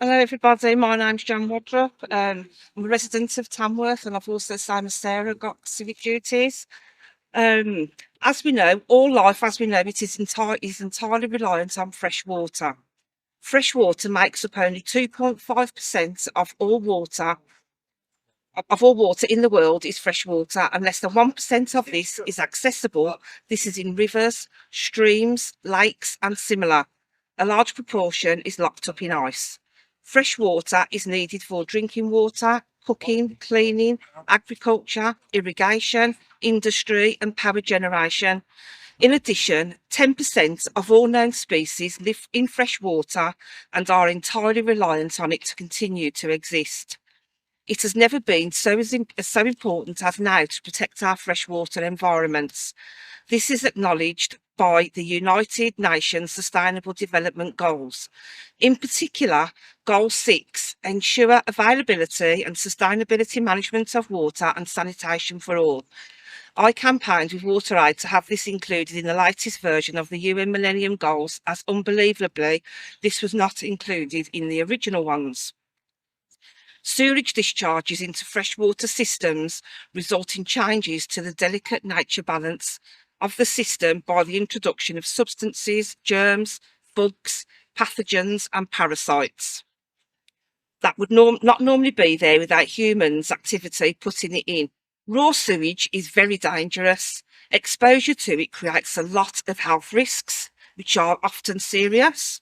Hello everybody, my name's Jan Waldrup. I'm a resident of Tamworth and I've also, same as Sarah, got civic duties. As we know, all life as we know it is entirely reliant on fresh water. Fresh water makes up only 2.5% of all water in the world is fresh water, and less than 1% of this is accessible. This is in rivers, streams, lakes and similar. A large proportion is locked up in ice. Fresh water is needed for drinking water, cooking, cleaning, agriculture, irrigation, industry and power generation. In addition, 10% of all known species live in fresh water and are entirely reliant on it to continue to exist. It has never been so important as now to protect our freshwater environments. This is acknowledged by the United Nations Sustainable Development Goals. In particular, Goal 6, ensure availability and sustainability management of water and sanitation for all. I campaigned with WaterAid to have this included in the latest version of the UN Millennium Goals, as unbelievably, this was not included in the original ones. Sewerage discharges into freshwater systems result in changes to the delicate nature balance of the system by the introduction of substances, germs, bugs, pathogens and parasites that would not normally be there without humans' activity putting it in. Raw sewage is very dangerous. Exposure to it creates a lot of health risks, which are often serious.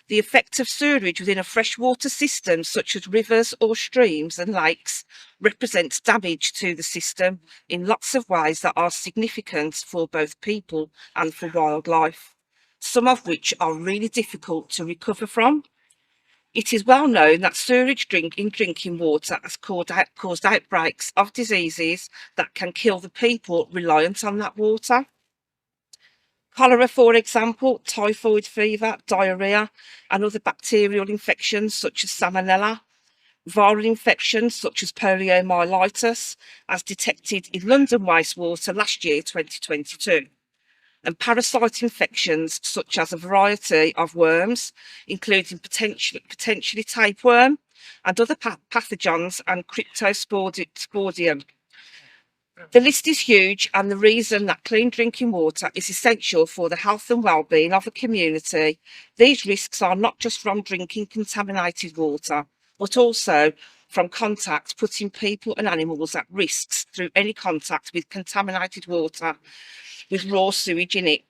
The effect of sewerage within a freshwater system, such as rivers or streams and lakes, represents damage to the system in lots of ways that are significant for both people and for wildlife, some of which are really difficult to recover from. It is well known that sewerage in drinking water has caused outbreaks of diseases that can kill the people reliant on that water. Cholera, for example, typhoid fever, diarrhea, and other bacterial infections such as salmonella, viral infections such as poliomyelitis, as detected in London wastewater last year, 2022, and parasite infections such as a variety of worms, including potentially tapeworm and other pathogens and cryptosporidium. The list is huge, and the reason that clean drinking water is essential for the health and well-being of a community. These risks are not just from drinking contaminated water, but also from contact, putting people and animals at risks through any contact with contaminated water with raw sewage in it.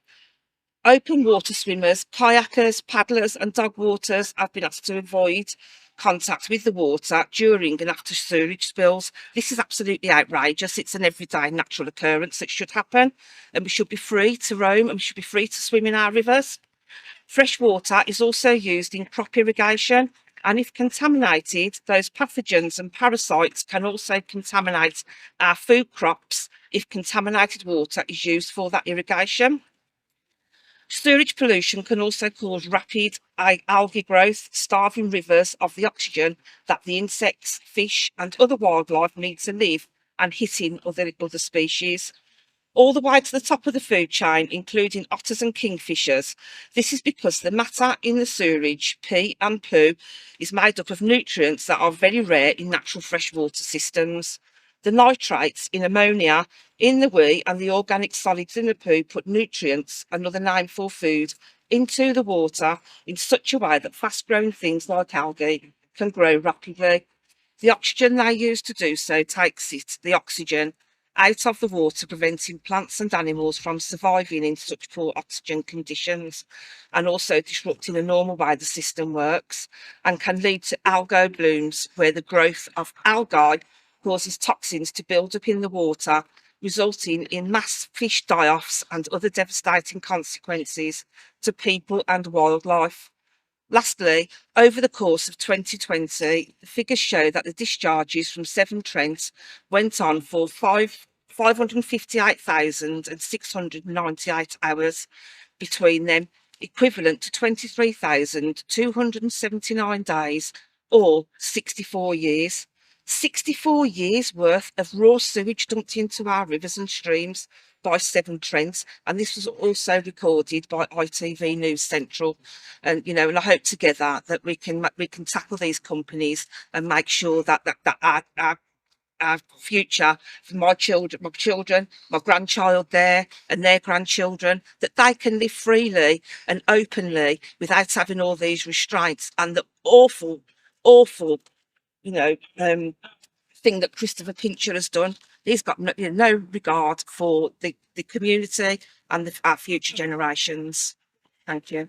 Open water swimmers, kayakers, paddlers and dog waters have been asked to avoid contact with the water during and after sewage spills. This is absolutely outrageous. It's an everyday natural occurrence that should happen, and we should be free to roam and we should be free to swim in our rivers. Fresh water is also used in crop irrigation, and if contaminated, those pathogens and parasites can also contaminate our food crops if contaminated water is used for that irrigation. Sewage pollution can also cause rapid algae growth, starving rivers of the oxygen that the insects, fish and other wildlife need to live, and hitting other species, all the way to the top of the food chain, including otters and kingfishers. This is because the matter in the sewerage, pee and poo, is made up of nutrients that are very rare in natural freshwater systems. The nitrates in ammonia in the wee and the organic solids in the poo put nutrients, another name for food, into the water in such a way that fast-growing things like algae can grow rapidly. The oxygen they use to do so takes the oxygen out of the water, preventing plants and animals from surviving in such poor oxygen conditions, and also disrupting the normal way the system works, and can lead to algal blooms, where the growth of algae causes toxins to build up in the water, resulting in mass fish die-offs and other devastating consequences to people and wildlife. Lastly, over the course of 2020, the figures show that the discharges from Severn Trent went on for 558,698 hours between them, equivalent to 23,279 days, or 64 years. 64 years worth of raw sewage dumped into our rivers and streams. by Seven Trent, and this was also recorded by ITV News Central. And and I hope together that we can tackle these companies and make sure that our future for my children, my grandchild there, and their grandchildren, that they can live freely and openly without having all these restraints and the awful, you know, thing that Christopher Pincher has done. He's got no regard for the community and our future generations. Thank you.